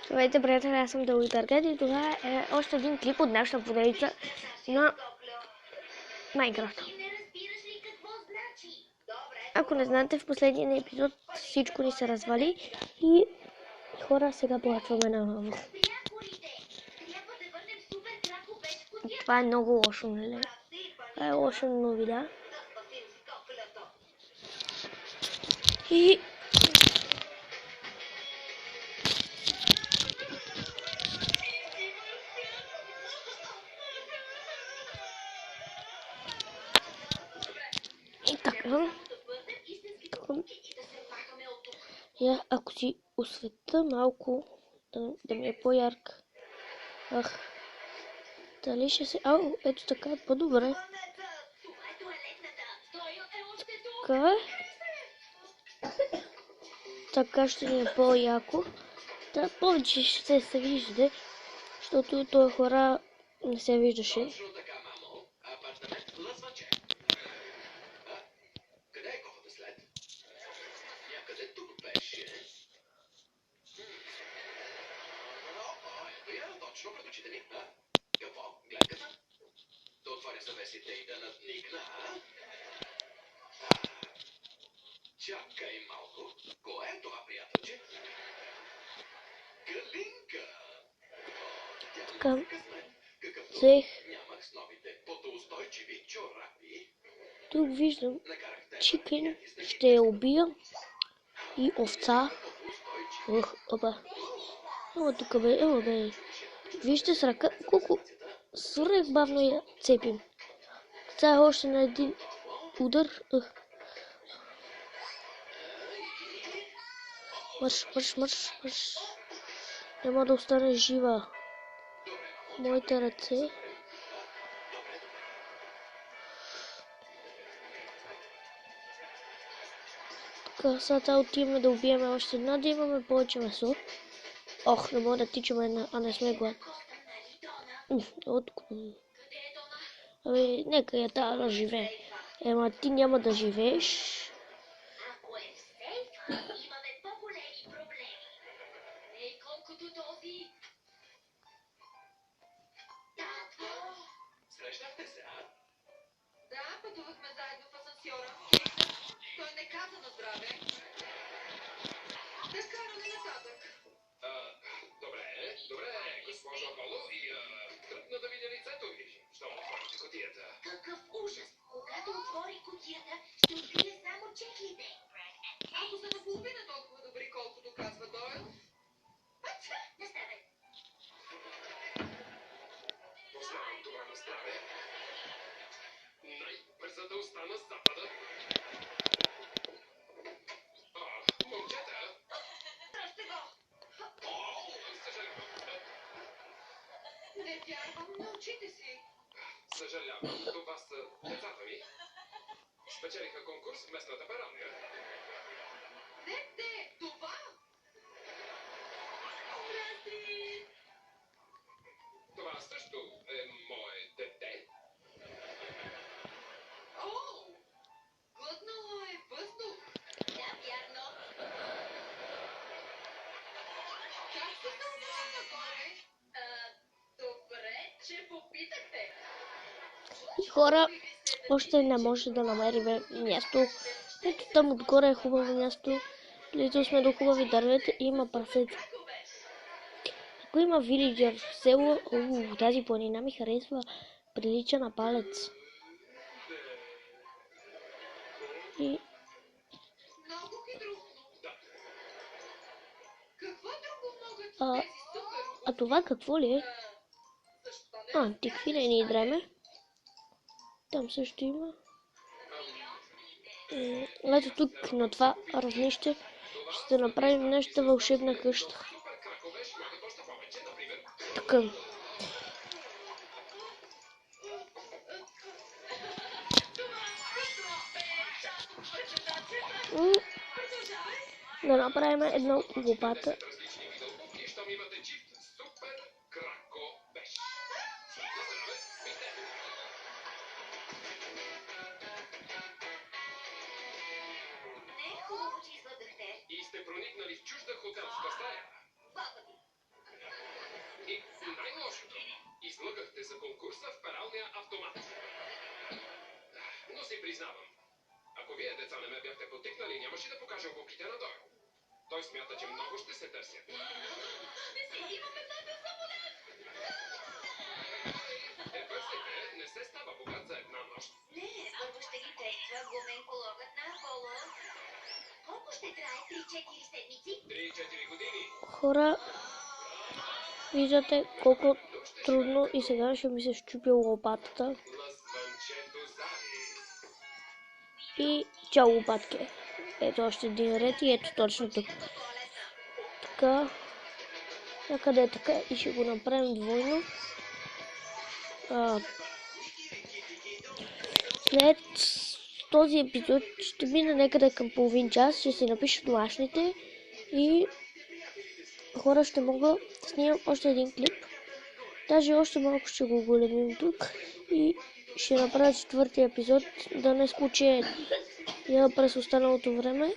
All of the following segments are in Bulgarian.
Здравейте, приятели, аз съм Дълги Таргет и това е още един клип от нашата поредица на Майнкрафт. Ако не знаете, в последния епизод всичко ни се развали и хора, сега плачваме наново. Това е много лошо, нали? Това е лоша новина. И така. Ако си освета малко, да ми е по-ярка. Дали ще се... ето така е по-добре. Така ще ни е по-яко. Да, повече ще се вижда, защото това хора не се виждаше. Точно пред очите ми, Какво? Гледката? Да отворя завесите и да надникна, Чакай малко. Кое е това, приятелче? Галинка! Така. Взех. Нямах с новите потоустойчиви чорапи. Тук виждам чикен. Ще я убия. И овца. Тук бе. Вижте с ръка колко свърх бавно я цепим. Сега още на един удар. Мърш. Няма да остане жива. Моите ръце. Така, сега отиваме да убиеме още една, да имаме повече месо. Не мога да тичаме, а не сме гладни. Нека я трябва да живее. Ти няма да живееш. Срещахте се, Да, пътувахме заедно в асансьора. Той не каза на здраве. Да караме нататък. Добре, госпожо Аполо, и тръпна да видя лицето ви. Щом отворите кутията. Какъв ужас! Когато отвори кутията, ще открие само чеклите. Ако са наполовина толкова добри, колкото казва Дойл. На здраве! Познавам това на здраве. Най-бързата уста на запада. Момчета! Дръжте го! Съжалявам. Не вярвам на очите си. Съжалявам, това са децата ми. Спечелиха конкурс в местната парадна. Не, това! Здрасти! Това също е мое дете. Глътнало е въздух. Да, вярно. Как се става нагоре? Добре, че попитахте. И хора, още не може да намерим място. Ето там отгоре е хубаво място. Близо сме до хубави дървета и има прасета. Ако има вилиджър в село, тази планина ми харесва. Прилича на палец. И... Много хитроумно. Какво друго могат тези супер... това какво ли е? Защо не? Антиквирени дреме. Там също има. Ето тук на това равнище ще направим нещо вълшебна къща. Така. Да направим една лопата. Не е хубаво, че излъгахте. И сте проникнали в чужда хотелска стая. баба ми. И най-лошото, излъгахте за конкурса в пералния автомат. Но си признавам, ако вие, деца, не ме бяхте потикнали, нямаше да покажа обувките на Дойл. Той смята, че много ще се търсят. Имаме новия самолет! Бързайте, не се става богат за една нощ. Не, първо ще ги тества главенкологът на Аполо. Колко ще трае? 3-4 седмици? 3-4 години. Хора, виждате колко трудно и сега ще ми се щупи лопатата. Лъсванчето Зари. И чао лопатки. Ето още един ред и ето точно тук. Така. Някъде е така и ще го направим двойно. След този епизод ще мина някъде към половин час, ще си напиша домашните и хора ще мога да снимам още един клип. Даже още малко ще го големим тук и ще направя четвъртия епизод, да не скуче я през останалото време.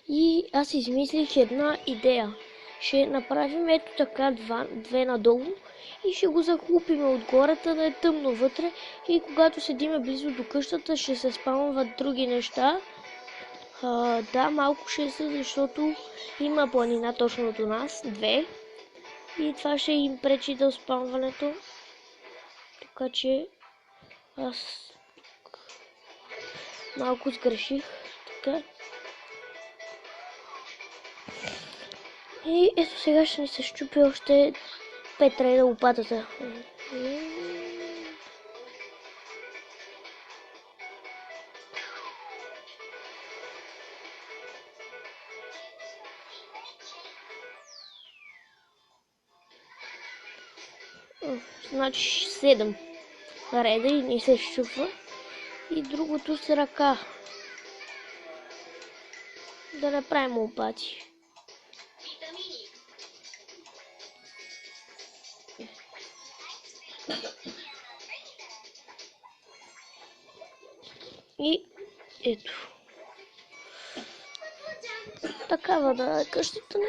И аз измислих една идея. Ще направим ето така две надолу и ще го захлупим отгората да е тъмно вътре и когато седиме близо до къщата ще се спамват други неща. Да, малко ще се, защото има планина точно до нас, две. И това ще им пречи да спамването. Така че аз малко сгреших. Така. И ето сега ще ни се щупи още 5 реда лопатата. Значи 7 реда и ни се щупва. И другото с ръка. Да направим лопати. И ето. Такава да е къщата ни.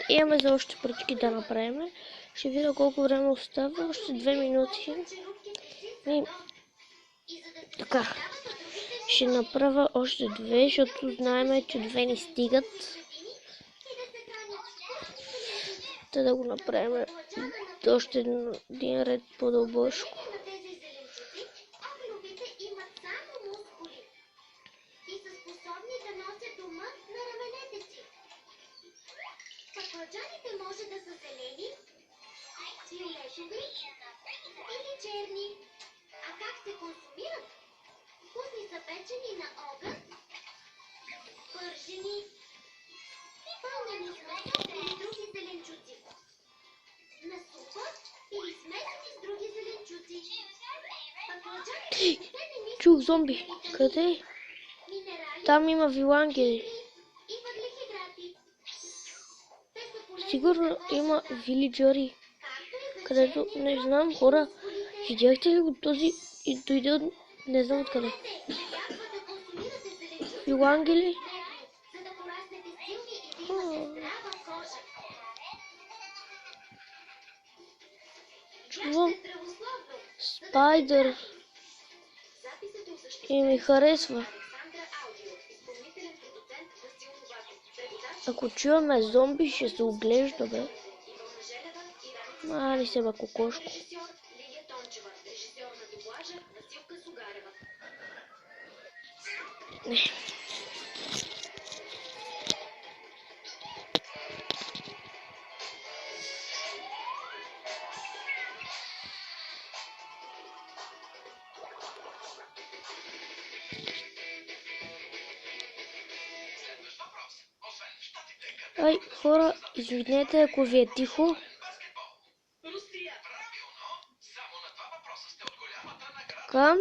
Имаме за още пръчки да направим. Ще видя колко време остава. Още 2 минути. И така. Ще направя още 2, защото знаем, че 2 ни стигат. Та да го направим още един ред по-дълбошко. Баклажаните може да са зелени, фиолетови или черни. А как се консумират? Вкусни са печени на огън, пържени, пълнени с месо или други зеленчуци. На супа или смесени с други зеленчуци. Баклажаните не се мислят. Чух зомби. Къде? Минерали Там има вилангели. и въглехидрати. Сигурно има вилиджъри, където не знам хора. Видяхте ли го този и дойде от не знам откъде. Вилангели? Чувам спайдър и ми харесва. Ако чуваме зомби, ще се оглеждаме. Мали се кокошко. Не. Ай, хора, извинете, ако ви е тихо. Така.